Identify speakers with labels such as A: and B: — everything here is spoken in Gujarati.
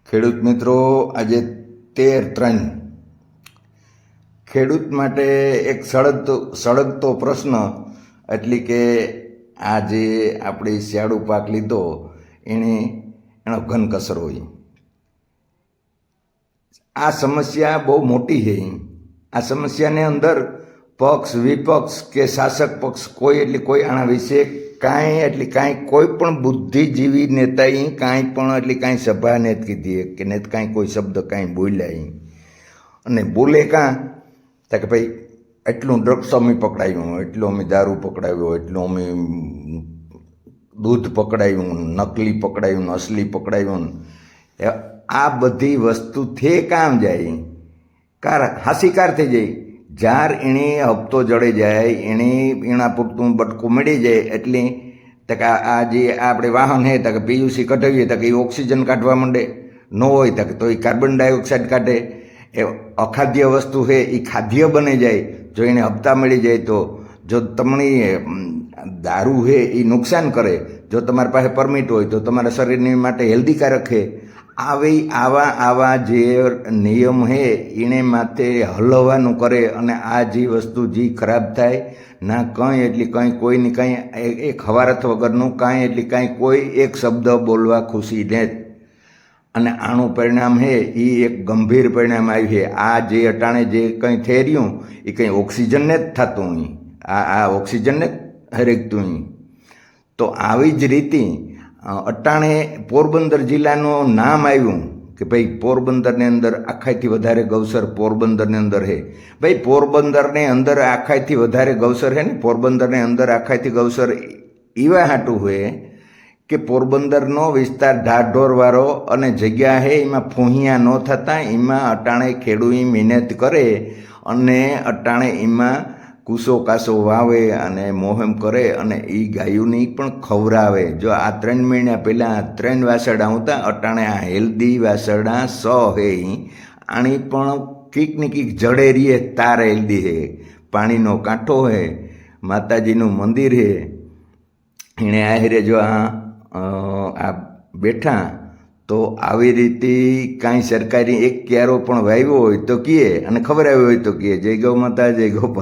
A: ખેડૂત મિત્રો, આજે 13/3 ખેડૂત માટે એક સળગતો પ્રશ્ન એટલે કે આ જે આપણે શિયાળુ પાક લીધો એનો ઘન કસર હોય. આ સમસ્યા બહુ મોટી છે. આ સમસ્યાને અંદર પક્ષ વિપક્ષ કે શાસક પક્ષ કોઈ આના વિશે કાંઈ કોઈ પણ બુદ્ધિજીવી નેતાએ કાંઈ સભા ને કીધી કે ને કાંઈ કોઈ શબ્દ કાંઈ બોલ્યા અને બોલે તો કે ભાઈ એટલું ડ્રગ્સ અમે પકડાયું, એટલું અમે દારૂ પકડાવ્યો, એટલું અમે દૂધ પકડાયું, નકલી પકડાયું, અસલી પકડાયું. આ બધી વસ્તુથી કામ જાય હાસીકાર થઈ જાય. જાર એણે હપ્તો જડે જાય, એના પૂરતું બટકું મળી જાય એટલે તકે આ જે આપણે વાહન છે તો કે પીયુસી કઢાવીએ તો કે એ ઓક્સિજન કાઢવા માંડે, ન હોય તો એ કાર્બન ડાયોક્સાઇડ કાઢે. એ અખાદ્ય વસ્તુ છે એ ખાદ્ય બની જાય જો એને હપ્તા મળી જાય તો. જો તમને દારૂ છે એ નુકસાન કરે, જો તમારી પાસે પરમિટ હોય તો તમારા શરીરની માટે હેલ્ધીકારક છે. આવા જે નિયમ છે એને માથે હલવાનું કરે અને આ જે વસ્તુ જે ખરાબ થાય ના કંઈ એટલે કંઈ કોઈની કંઈ એક હવારત વગરનું કાંઈ એટલે કાંઈ કોઈ એક શબ્દ બોલવા ખુશી ને જ. અને આનું પરિણામ છે એ એક ગંભીર પરિણામ આવ્યું છે. આ જે અટાણે જે કંઈ થઈ રહ્યું એ કંઈ ઓક્સિજનને જ થતું નહીં, આ ઓક્સિજનને જ હરેકતું નહીં. તો આવી જ રીતે અટાણે પોરબંદર જિલ્લાનું નામ આવ્યું કે ભાઈ પોરબંદરની અંદર આખાઈથી વધારે ગૌસર પોરબંદરની અંદર છે. ભાઈ પોરબંદરની અંદર આખાઈથી વધારે ગૌસર છે ને, પોરબંદરની અંદર આખાઈથી ગૌસર એવા હાટું હોય કે પોરબંદરનો વિસ્તાર ઢાઢોરવાળો અને જગ્યા છે એમાં ફૂહિયા ન થતા, એમાં અટાણે ખેડૂત મહેનત કરે અને અટાણે એમાં કૂસો કાસો વાવે અને મોહમ કરે અને એ ગાયોની પણ ખવડાવે. જો આ 3 મહિના પહેલાં 3 વાસરડા હતા, અટાણે આ હેલ્ધી વાસરડા 100 હે. આની પણ કીક ને કીક જડે રહીએ તાર હેલ્ધી છે. પાણીનો કાંઠો છે, માતાજીનું મંદિર છે. એણે આહિરે જો આ બેઠા તો આવી રીતે કાંઈ સરકારી એક ક્યારો પણ વાવ્યો હોય તો કહે અને ખબર આવી હોય તો કહે. જય ગૌ માતા, જય ગોપાલ.